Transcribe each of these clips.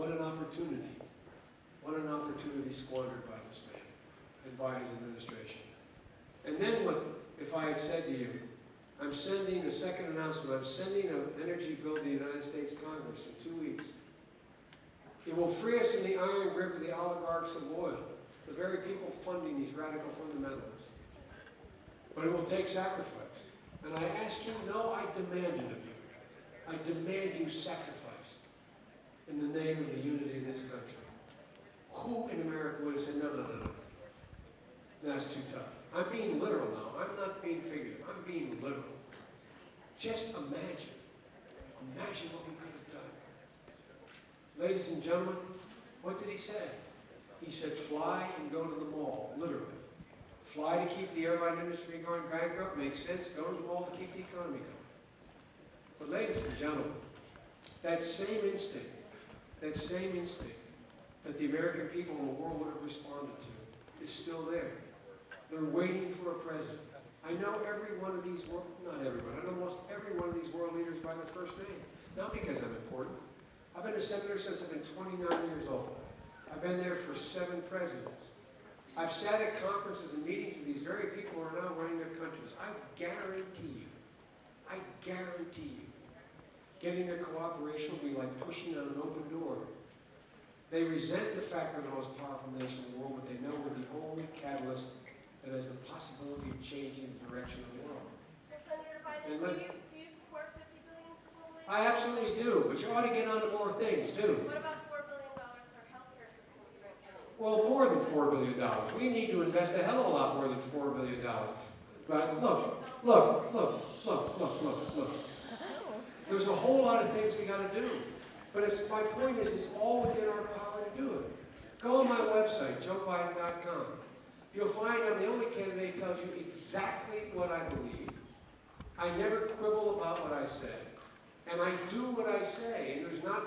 What an opportunity. What an opportunity squandered by this man and by his administration. And then what if I had said to you, I'm sending a second announcement, I'm sending an energy bill to the United States Congress in 2 weeks. It will free us from the iron grip of the oligarchs of oil, the very people funding these radical fundamentalists. But it will take sacrifice. And I asked you, no, I demand it of you. I demand you sacrifice in the name of the unity of this country. Who in America would have said, no, no, no, no. That's too tough. I'm being literal now. I'm not being figurative. I'm being literal. Just imagine. Imagine what we could have done. Ladies and gentlemen, what did he say? He said, fly and go to the mall, literally. Fly to keep the airline industry going bankrupt, makes sense. Go to the mall to keep the economy going. But ladies and gentlemen, that same instinct that the American people in the world would have responded to is still there. They're waiting for a president. I know every one of these, not everyone, I know almost every one of these world leaders by their first name. Not because I'm important. I've been a senator since I've been 29 years old. I've been there for 7 presidents. I've sat at conferences and meetings with these very people who are now running their countries. I guarantee you, getting their cooperation will be like pushing on an open door. They resent the fact we're the most powerful nation in the world, but they know we're the only catalyst that has the possibility of changing the direction of the world. So, Senator Biden, do you support $50 billion for global aid? I absolutely do, but you ought to get on to more things, too. What about $4 billion for healthcare system strengthening? Well, more than $4 billion. We need to invest a hell of a lot more than $4 billion. But look. There's a whole lot of things we got to do. But my point is, it's all within our power to do it. Go on my website, joebiden.com. You'll find I'm the only candidate who tells you exactly what I believe. I never quibble about what I say. And I do what I say. And there's not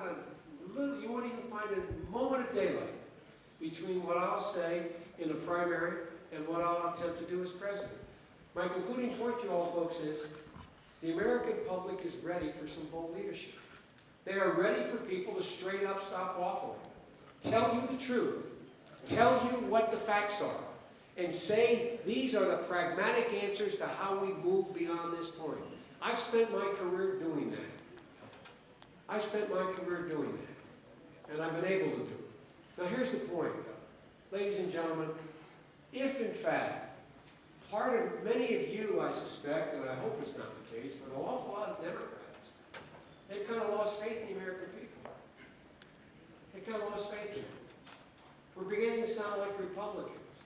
you won't even find a moment of daylight between what I'll say in a primary and what I'll attempt to do as president. My concluding point to you all folks is, the American public is ready for some bold leadership. They are ready for people to straight up stop waffling. Tell you the truth. Tell you what the facts are. And say these are the pragmatic answers to how we move beyond this point. I've spent my career doing that. And I've been able to do it. Now here's the point, though. Ladies and gentlemen, if in fact, many of you, I suspect, and I hope it's not the case, but an awful lot of Democrats, they've kind of lost faith in the American people. They've kind of lost faith in them. We're beginning to sound like Republicans.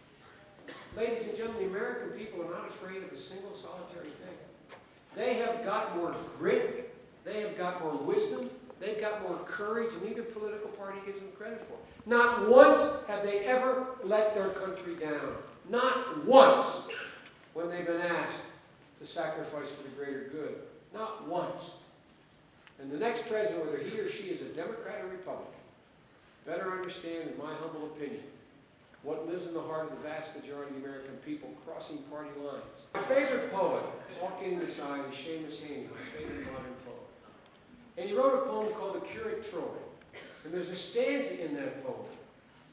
Ladies and gentlemen, the American people are not afraid of a single solitary thing. They have got more grit, they have got more wisdom, they've got more courage than either political party gives them credit for. Not once have they ever let their country down. Not once when they've been asked to sacrifice for the greater good. Not once. And the next president, whether he or she is a Democrat or Republican, better understand, in my humble opinion, what lives in the heart of the vast majority of the American people crossing party lines. My favorite poet, all kidding aside, is Seamus Heaney, my favorite modern poet. And he wrote a poem called The Curate Troy. And there's a stanza in that poem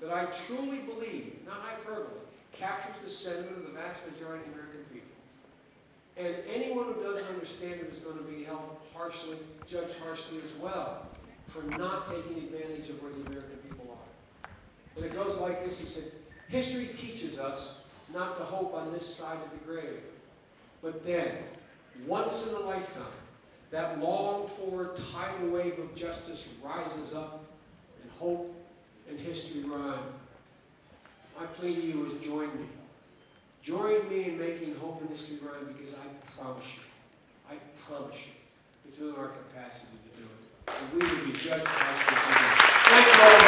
that I truly believe, not hyperbole, captures the sentiment of the vast majority of the American people. And anyone who doesn't understand it is going to be held harshly, judged harshly as well, for not taking advantage of where the American people are. And it goes like this, he said, history teaches us not to hope on this side of the grave. But then, once in a lifetime, that longed-for tidal wave of justice rises up, and hope and history rhyme. My plea to you is join me. Join me in making hope and history rhyme, because I promise you, it's in our capacity to do it. And we will be judged by history. Thanks for all of